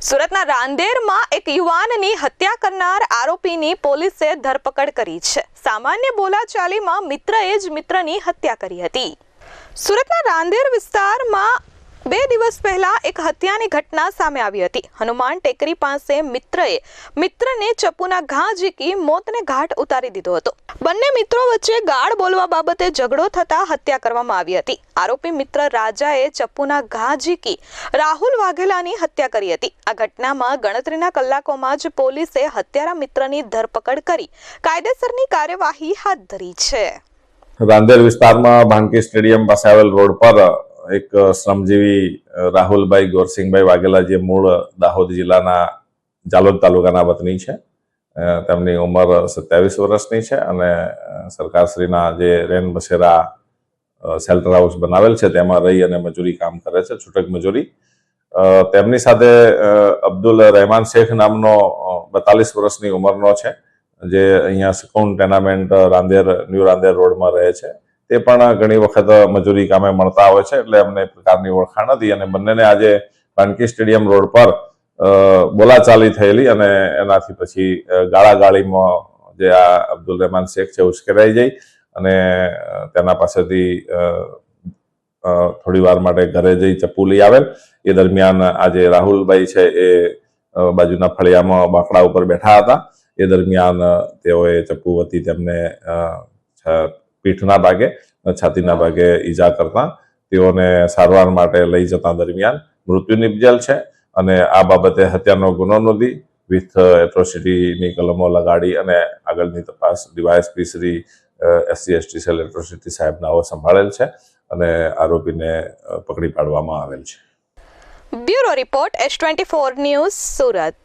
સુરતના રાંદેરમાં એક યુવાનની હત્યા કરનાર આરોપીની પોલીસે ધરપકડ કરી છે. સામાન્ય બોલાચાલીમાં મિત્રએ જ મિત્રની હત્યા કરી હતી. સુરતના રાંદેર વિસ્તારમાં 2 દિવસ પહેલા એક હત્યાની ઘટના સામે આવી હતી. હનુમાન ટેકરી પાસે મિત્રને ચપ્પુના ઘા ઝીકી મોતને ઘાટ ઉતારી દીધો હતો. બંને મિત્રો વચ્ચે ગાળ બોલવા બાબતે ઝઘડો થતા હત્યા કરવામાં આવી હતી. આરોપી મિત્ર રાજાએ ચપ્પુના ઘા ઝીકી રાહુલ વાઘેલાની હત્યા કરી હતી. આ ઘટનામાં ગણતરીના કલાકોમાં જ પોલીસે હત્યારા મિત્રની ધરપકડ કરી કાયદેસરની કાર્યવાહી હાથ ધરી છે. રાંદેર વિસ્તારમાં ભાનકી સ્ટેડિયમ પાસે આવેલ રોડ પર એક શ્રમજીવી રાહુલભાઈ ગોરસિંહભાઈ વાઘેલા, જે મૂળ દાહોદ જિલ્લાના જાલોદ તાલુકાના વતની છે. તેમની ઉંમર 27 વર્ષની છે અને સરકારશ્રીના જે રેન બસેરા શેલ્ટર હાઉસ બનાવેલ છે તેમાં રહી અને મજૂરી કામ કરે છે, છૂટક મજૂરી. તેમની સાથે અબ્દુલ રહેમાન શેખ નામનો 42 વર્ષની ઉંમરનો છે, જે અહીંયા સુકૂન ટેનામેન્ટ ન્યૂ રાંદેર રોડમાં રહે છે. તે પણ ઘણી વખત મજૂરી કામે મળતા હોય છે, એટલે અમને પ્રકારની ઓળખાણ હતી અને બંનેને આજે ભાનકી સ્ટેડિયમ રોડ પર બોલાચાલી થયેલી અને એનાથી પછી ગાળાગાળીમાં જે આ અબ્દુલ રહેમાન શેખ છે ઉશ્કેરાઈ જઈ અને તેના પાસેથી થોડી વાર માટે ઘરે જઈ ચપ્પુ લઈ આવેલ. એ દરમિયાન આજે રાહુલભાઈ છે એ બાજુના ફળિયામાં બાંકડા ઉપર બેઠા હતા. એ દરમિયાન તેઓએ ચપ્પુ વતી તેમને પીઠના ભાગે, છાતીના ભાગે ઈજા કરતા તેઓને સારવાર માટે લઈ જતા દરમિયાન મૃત્યુ નિપજેલ છે અને આ બાબતે હત્યાનો ગુનો નોંધી વિથ એટ્રોસિટીની કલમો લગાડી અને આગળની તપાસ DYSP Shri SC/ST cell atrocity સાહેબનાઓ સંભાળેલ છે અને આરોપીને પકડી પાડવામાં આવેલ છે. Bureau report S24 news, Surat.